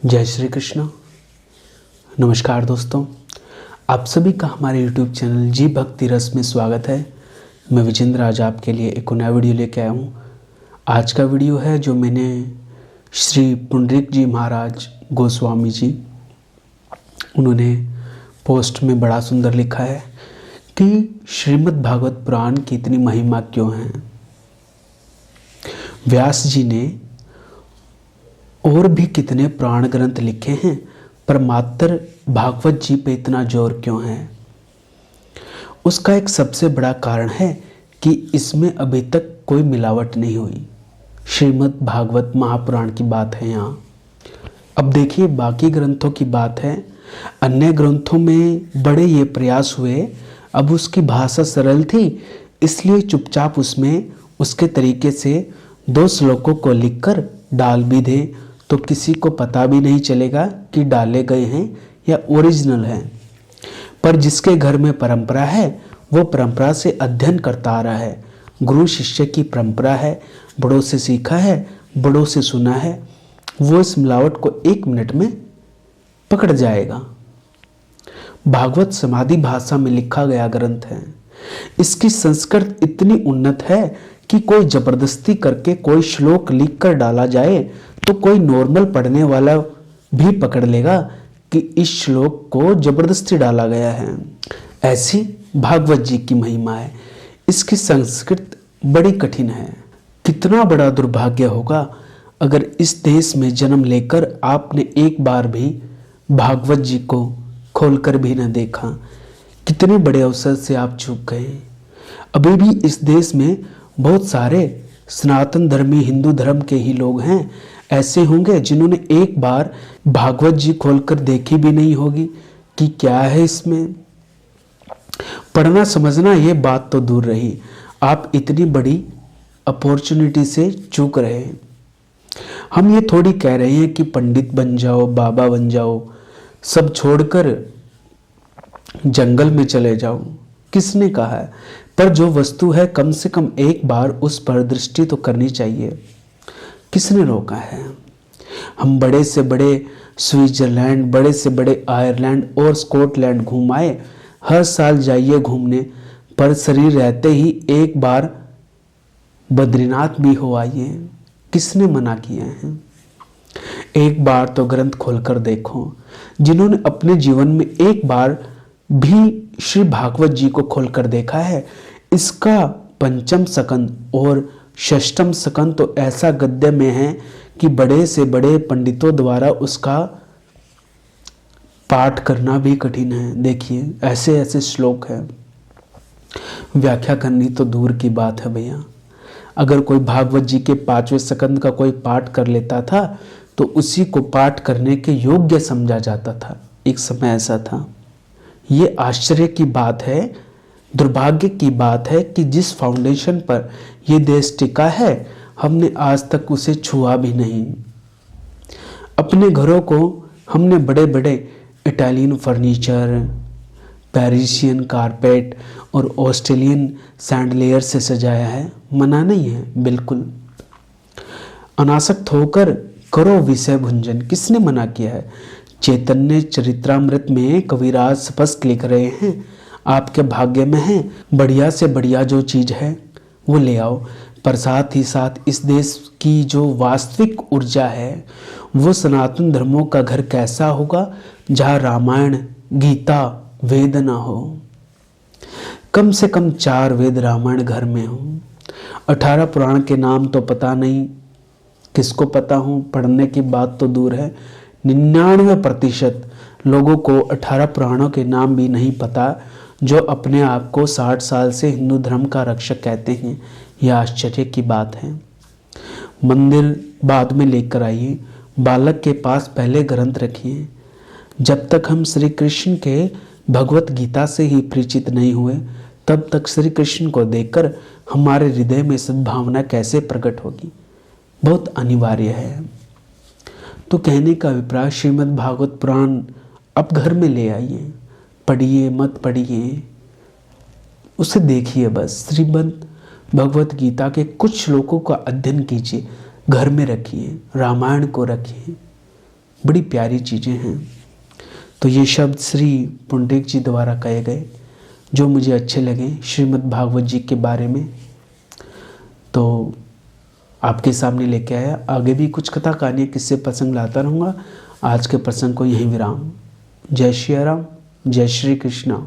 जय श्री कृष्ण। नमस्कार दोस्तों, आप सभी का हमारे YouTube चैनल जी भक्ति रस में स्वागत है। मैं विजेंद्र आज आपके लिए एक नया वीडियो लेके आया हूँ। आज का वीडियो है जो मैंने श्री पुंडरीक जी महाराज गोस्वामी जी उन्होंने पोस्ट में बड़ा सुंदर लिखा है कि श्रीमद् भागवत पुराण की इतनी महिमा क्यों है। व्यास जी ने और भी कितने पुराण ग्रंथ लिखे हैं, पर मात्र भागवत जी पे इतना जोर क्यों है। उसका एक सबसे बड़ा कारण है कि इसमें अभी तक कोई मिलावट नहीं हुई। श्रीमद् भागवत महापुराण की बात है यहाँ। अब देखिए बाकी ग्रंथों की बात है। अन्य ग्रंथों में बड़े ये प्रयास हुए, अब उसकी भाषा सरल थी इसलिए चुपचाप उसमें उसके तरीके से 2 श्लोकों को लिखकर डाल भी दे तो किसी को पता भी नहीं चलेगा कि डाले गए हैं या ओरिजिनल हैं। पर जिसके घर में परंपरा है वो परंपरा से अध्ययन करता आ रहा है। गुरु शिष्य की परंपरा है, बड़ों से सीखा है, बड़ों से सुना है, वो इस मिलावट को 1 मिनट में पकड़ जाएगा। भागवत समाधि भाषा में लिखा गया ग्रंथ है। इसकी संस्कृत इतनी उन्नत है कि कोई जबरदस्ती करके कोई श्लोक लिख कर डाला जाए तो कोई नॉर्मल पढ़ने वाला भी पकड़ लेगा कि इस श्लोक को जबरदस्ती डाला गया है। ऐसी भागवत जी की महिमा है। इसकी संस्कृत बड़ी कठिन है। कितना बड़ा दुर्भाग्य होगा अगर इस देश में जन्म लेकर आपने एक बार भी भागवत जी को खोलकर भी न देखा। कितने बड़े अवसर से आप चूक गए। अभी भी इस देश में बहुत सारे सनातन धर्मी हिंदू धर्म के ही लोग हैं, ऐसे होंगे जिन्होंने एक बार भागवत जी खोलकर देखी भी नहीं होगी कि क्या है इसमें। पढ़ना समझना ये बात तो दूर रही, आप इतनी बड़ी अपॉर्चुनिटी से चूक रहे हैं। हम ये थोड़ी कह रहे हैं कि पंडित बन जाओ, बाबा बन जाओ, सब छोड़कर जंगल में चले जाओ। किसने कहा है? पर जो वस्तु है कम से कम एक बार उस पर दृष्टि तो करनी चाहिए। किसने रोका है? हम बड़े से बड़े स्विट्जरलैंड, बड़े से बड़े आयरलैंड और स्कॉटलैंड घूम आए। हर साल जाइए घूमने, पर शरीर रहते ही एक बार बद्रीनाथ भी हो आइए। किसने मना किया है? एक बार तो ग्रंथ खोलकर देखो। जिन्होंने अपने जीवन में एक बार भी श्री भागवत जी को खोलकर देखा है, इसका 5म स्कंद और 6ठम स्कंद तो ऐसा गद्य में है कि बड़े से बड़े पंडितों द्वारा उसका पाठ करना भी कठिन है। देखिए ऐसे ऐसे श्लोक हैं, व्याख्या करनी तो दूर की बात है भैया। अगर कोई भागवत जी के 5वें स्कंद का कोई पाठ कर लेता था तो उसी को पाठ करने के योग्य समझा जाता था। एक समय ऐसा था। ये आश्चर्य की बात है, दुर्भाग्य की बात है कि जिस फाउंडेशन पर ये देश टिका है हमने आज तक उसे छुआ भी नहीं। अपने घरों को हमने बड़े बड़े इटालियन फर्नीचर, पेरिसियन कारपेट और ऑस्ट्रेलियन सैंडलेयर से सजाया है। मना नहीं है, बिल्कुल। अनासक्त होकर करो विषय भुंजन, किसने मना किया है? चैतन्य चरित्रामृत में कविराज स्पष्ट लिख रहे हैं, आपके भाग्य में है बढ़िया से बढ़िया जो चीज है वो ले आओ, पर साथ ही साथ इस देश की जो वास्तविक ऊर्जा है वो सनातन धर्मों का घर कैसा होगा जहाँ रामायण, गीता, वेद ना हो। कम से कम 4 वेद रामायण घर में हो। 18 पुराण के नाम तो पता नहीं किसको पता हो, पढ़ने की बात तो दूर है। 99% लोगों को 18 पुराणों के नाम भी नहीं पता, जो अपने आप को 60 साल से हिंदू धर्म का रक्षक कहते हैं। यह आश्चर्य की बात है। मंदिर बाद में लेकर आइए, बालक के पास पहले ग्रंथ रखिए। जब तक हम श्री कृष्ण के भगवत गीता से ही परिचित नहीं हुए तब तक श्री कृष्ण को देखकर हमारे हृदय में सद्भावना कैसे प्रकट होगी? बहुत अनिवार्य है। तो कहने का अभिप्राय, श्रीमद् भागवत पुराण अब घर में ले आइए, पढ़िए मत पढ़िए, उसे देखिए बस। श्रीमद् भगवत गीता के कुछ श्लोकों का अध्ययन कीजिए, घर में रखिए, रामायण को रखिए, बड़ी प्यारी चीज़ें हैं। तो ये शब्द श्री पुंडरीक जी द्वारा कहे गए जो मुझे अच्छे लगे श्रीमद् भागवत जी के बारे में, तो आपके सामने लेके आया। आगे भी कुछ कथा कहानी किस्से प्रसंग लाता रहूँगा। आज के प्रसंग को यहीं विराम। जय श्री राम, जय श्री कृष्णा।